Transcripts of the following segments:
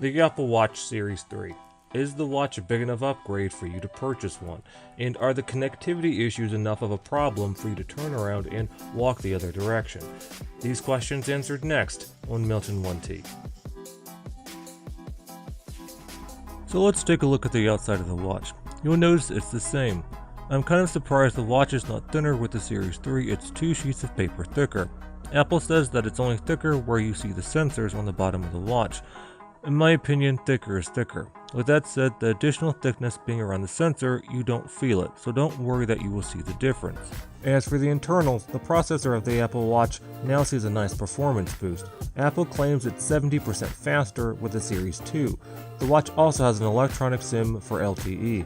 The Apple Watch Series 3. Is the watch a big enough upgrade for you to purchase one? And are the connectivity issues enough of a problem for you to turn around and walk the other direction? These questions answered next on Milton 1T. So let's take a look at the outside of the watch. You'll notice it's the same. I'm kind of surprised the watch is not thinner with the Series 3, it's 2 sheets of paper thicker. Apple says that it's only thicker where you see the sensors on the bottom of the watch. In my opinion, thicker is thicker. With that said, the additional thickness being around the sensor, you don't feel it, so don't worry that you will see the difference. As for the internals, the processor of the Apple Watch now sees a nice performance boost. Apple claims it's 70% faster with the Series 2. The watch also has an electronic SIM for LTE.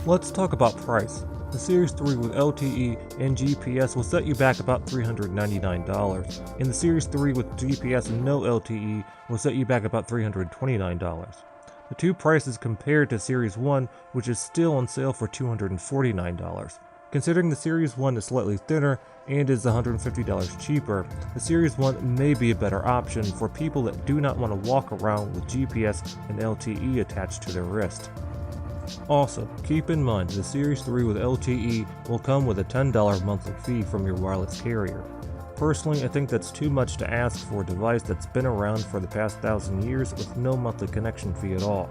Let's talk about price. The Series 3 with LTE and GPS will set you back about $399, and the Series 3 with GPS and no LTE will set you back about $329. The two prices compared to Series 1, which is still on sale for $249. Considering the Series 1 is slightly thinner and is $150 cheaper, the Series 1 may be a better option for people that do not want to walk around with GPS and LTE attached to their wrist. Also, keep in mind the Series 3 with LTE will come with a $10 monthly fee from your wireless carrier. Personally, I think that's too much to ask for a device that's been around for the past 1,000 years with no monthly connection fee at all.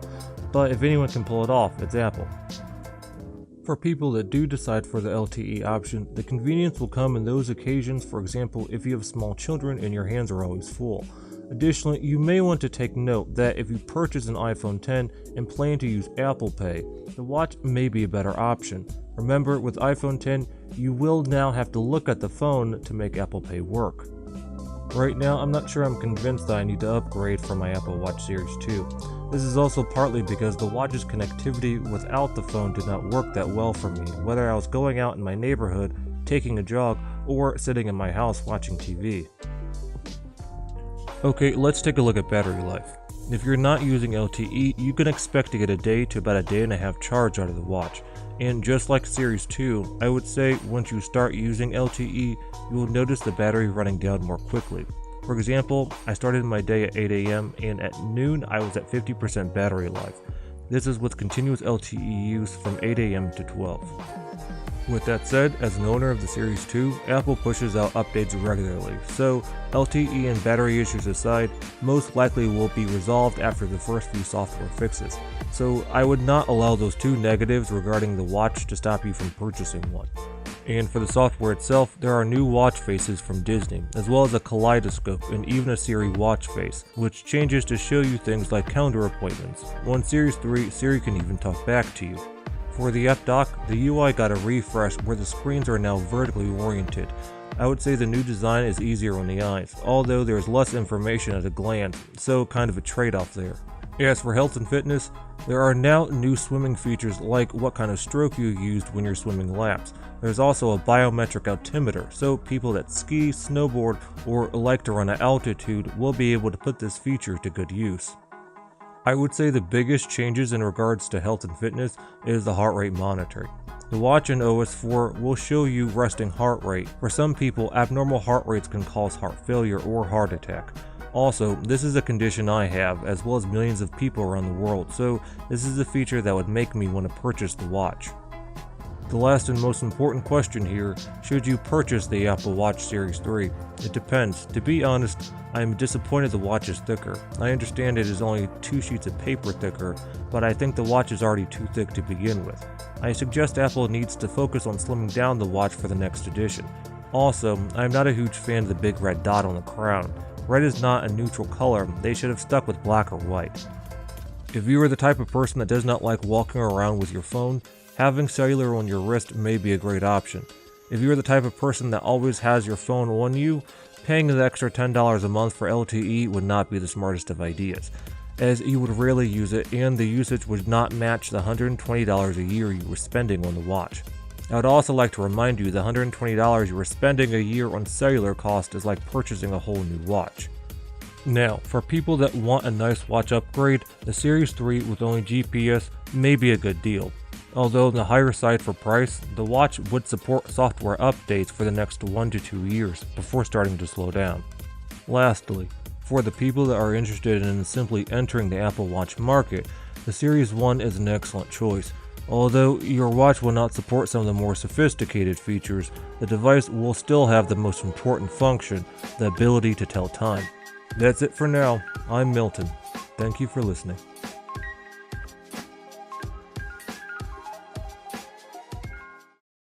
But if anyone can pull it off, it's Apple. For people that do decide for the LTE option, the convenience will come in those occasions, for example, if you have small children and your hands are always full. Additionally, you may want to take note that if you purchase an iPhone X and plan to use Apple Pay, the watch may be a better option. Remember, with iPhone X, you will now have to look at the phone to make Apple Pay work. Right now, I'm not sure I'm convinced that I need to upgrade for my Apple Watch Series 2. This is also partly because the watch's connectivity without the phone did not work that well for me, whether I was going out in my neighborhood, taking a jog, or sitting in my house watching TV. Okay, let's take a look at battery life. If you're not using LTE, you can expect to get a day to about a day and a half charge out of the watch. And just like Series 2, I would say once you start using LTE, you will notice the battery running down more quickly. For example, I started my day at 8 AM and at noon I was at 50% battery life. This is with continuous LTE use from 8 AM to 12. With that said, as an owner of the Series 2, Apple pushes out updates regularly, so LTE and battery issues aside, most likely will be resolved after the first few software fixes. So I would not allow those two negatives regarding the watch to stop you from purchasing one. And for the software itself, there are new watch faces from Disney, as well as a kaleidoscope and even a Siri watch face, which changes to show you things like calendar appointments. On Series 3, Siri can even talk back to you. For the App Dock, the UI got a refresh where the screens are now vertically oriented. I would say the new design is easier on the eyes, although there is less information at a glance, so kind of a trade-off there. As for health and fitness, there are now new swimming features like what kind of stroke you used when you're swimming laps. There's also a biometric altimeter, so people that ski, snowboard, or like to run at altitude will be able to put this feature to good use. I would say the biggest changes in regards to health and fitness is the heart rate monitoring. The watch in OS 4 will show you resting heart rate. For some people, abnormal heart rates can cause heart failure or heart attack. Also, this is a condition I have, as well as millions of people around the world, so this is a feature that would make me want to purchase the watch. The last and most important question here, should you purchase the Apple Watch Series 3? It depends. To be honest, I am disappointed the watch is thicker. I understand it is only 2 sheets of paper thicker, but I think the watch is already too thick to begin with. I suggest Apple needs to focus on slimming down the watch for the next edition. Also, I am not a huge fan of the big red dot on the crown. Red is not a neutral color, they should have stuck with black or white. If you are the type of person that does not like walking around with your phone, having cellular on your wrist may be a great option. If you are the type of person that always has your phone on you, paying the extra $10 a month for LTE would not be the smartest of ideas, as you would rarely use it and the usage would not match the $120 a year you were spending on the watch. I would also like to remind you the $120 you were spending a year on cellular cost is like purchasing a whole new watch. Now, for people that want a nice watch upgrade, the Series 3 with only GPS may be a good deal. Although on the higher side for price, the watch would support software updates for the next 1 to 2 years before starting to slow down. Lastly, For the people that are interested in simply entering the Apple Watch market, the Series 1 is an excellent choice. Although your watch will not support some of the more sophisticated features, the device will still have the most important function, the ability to tell time. That's it for now. I'm Milton. Thank you for listening.